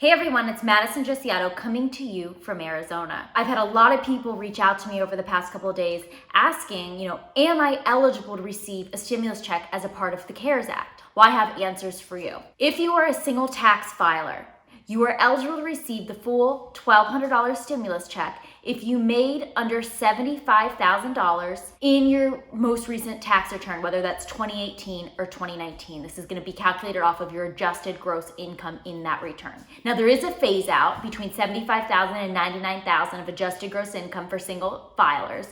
Hey everyone, it's Madison Gesiotto coming to you from Arizona. I've had a lot of people reach out to me over the past couple of days asking, am I eligible to receive a stimulus check as a part of the CARES Act? Well, I have answers for you. If you are a single tax filer, you are eligible to receive the full $1,200 stimulus check if you made under $75,000 in your most recent tax return, whether that's 2018 or 2019. This is going to be calculated off of your adjusted gross income in that return. Now, there is a phase out between $75,000 and $99,000 of adjusted gross income for single filers,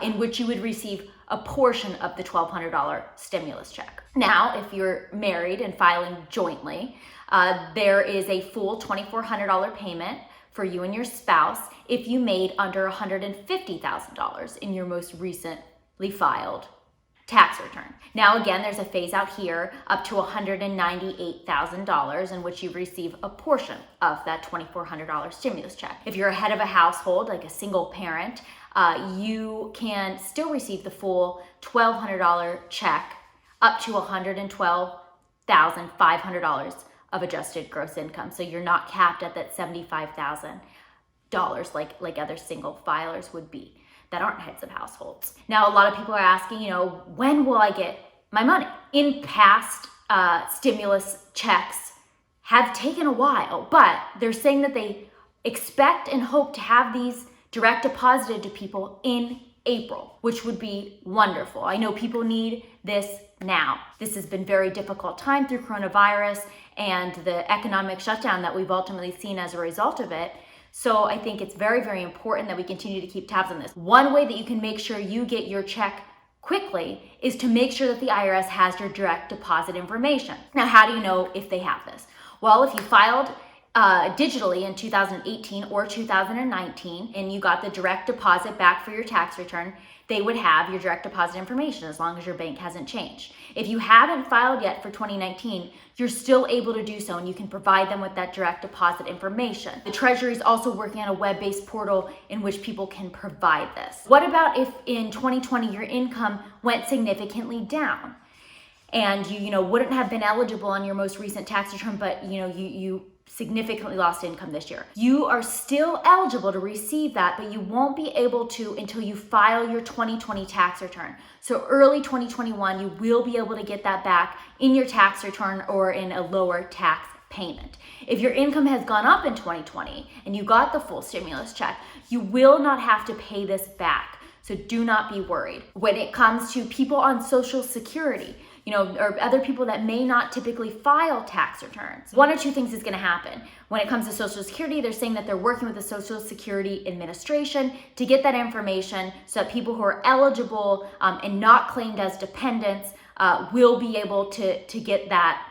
in which you would receive a portion of the $1,200 stimulus check. Now, if you're married and filing jointly, there is a full $2,400 payment for you and your spouse if you made under $150,000 in your most recently filed tax return. Now, again, there's a phase out here up to $198,000 in which you receive a portion of that $2,400 stimulus check. If you're a head of a household, like a single parent, you can still receive the full $1,200 check up to $112,500 of adjusted gross income. So you're not capped at that $75,000 like other single filers would be that aren't heads of households. Now, a lot of people are asking, when will I get my money? In past stimulus checks have taken a while, but they're saying that they expect and hope to have these direct deposited to people in April, which would be wonderful. I know people need this now. This has been a very difficult time through coronavirus and the economic shutdown that we've ultimately seen as a result of it. So I think it's very, very important that we continue to keep tabs on this. One way that you can make sure you get your check quickly is to make sure that the IRS has your direct deposit information. Now, how do you know if they have this? Well, if you filed digitally in 2018 or 2019 and you got the direct deposit back for your tax return, they would have your direct deposit information as long as your bank hasn't changed. If you haven't filed yet for 2019, you're still able to do so and you can provide them with that direct deposit information. The Treasury is also working on a web-based portal in which people can provide this. What about if in 2020 your income went significantly down and you wouldn't have been eligible on your most recent tax return, but you significantly lost income this year? You are still eligible to receive that, but you won't be able to until you file your 2020 tax return. So early 2021, you will be able to get that back in your tax return or in a lower tax payment. If your income has gone up in 2020 and you got the full stimulus check, you will not have to pay this back. So do not be worried. When it comes to people on Social Security, or other people that may not typically file tax returns, one or two things is going to happen. When it comes to Social Security, they're saying that they're working with the Social Security Administration to get that information so that people who are eligible and not claimed as dependents will be able to get that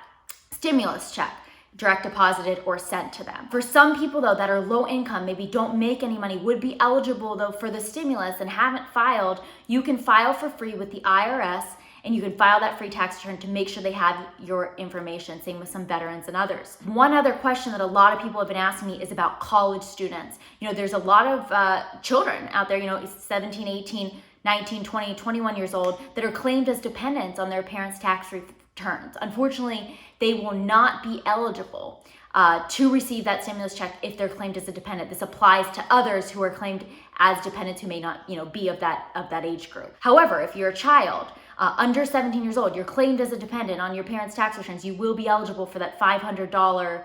stimulus check direct deposited or sent to them. For some people though that are low income, maybe don't make any money, would be eligible though for the stimulus and haven't filed, you can file for free with the IRS and you can file that free tax return to make sure they have your information, same with some veterans and others. One other question that a lot of people have been asking me is about college students. There's a lot of children out there, 17, 18, 19, 20, 21 years old that are claimed as dependents on their parents' tax returns. Unfortunately, they will not be eligible to receive that stimulus check if they're claimed as a dependent. This applies to others who are claimed as dependents who may not, be of that age group. However, if you're a child under 17 years old, you're claimed as a dependent on your parents' tax returns, you will be eligible for that $500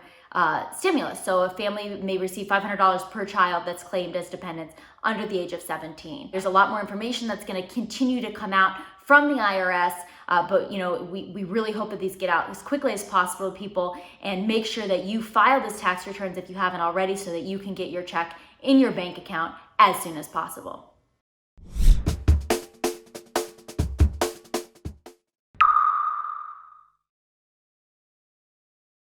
stimulus. So a family may receive $500 per child that's claimed as dependents under the age of 17. There's a lot more information that's going to continue to come out from the IRS, but we really hope that these get out as quickly as possible to people, and make sure that you file those tax returns if you haven't already so that you can get your check in your bank account as soon as possible.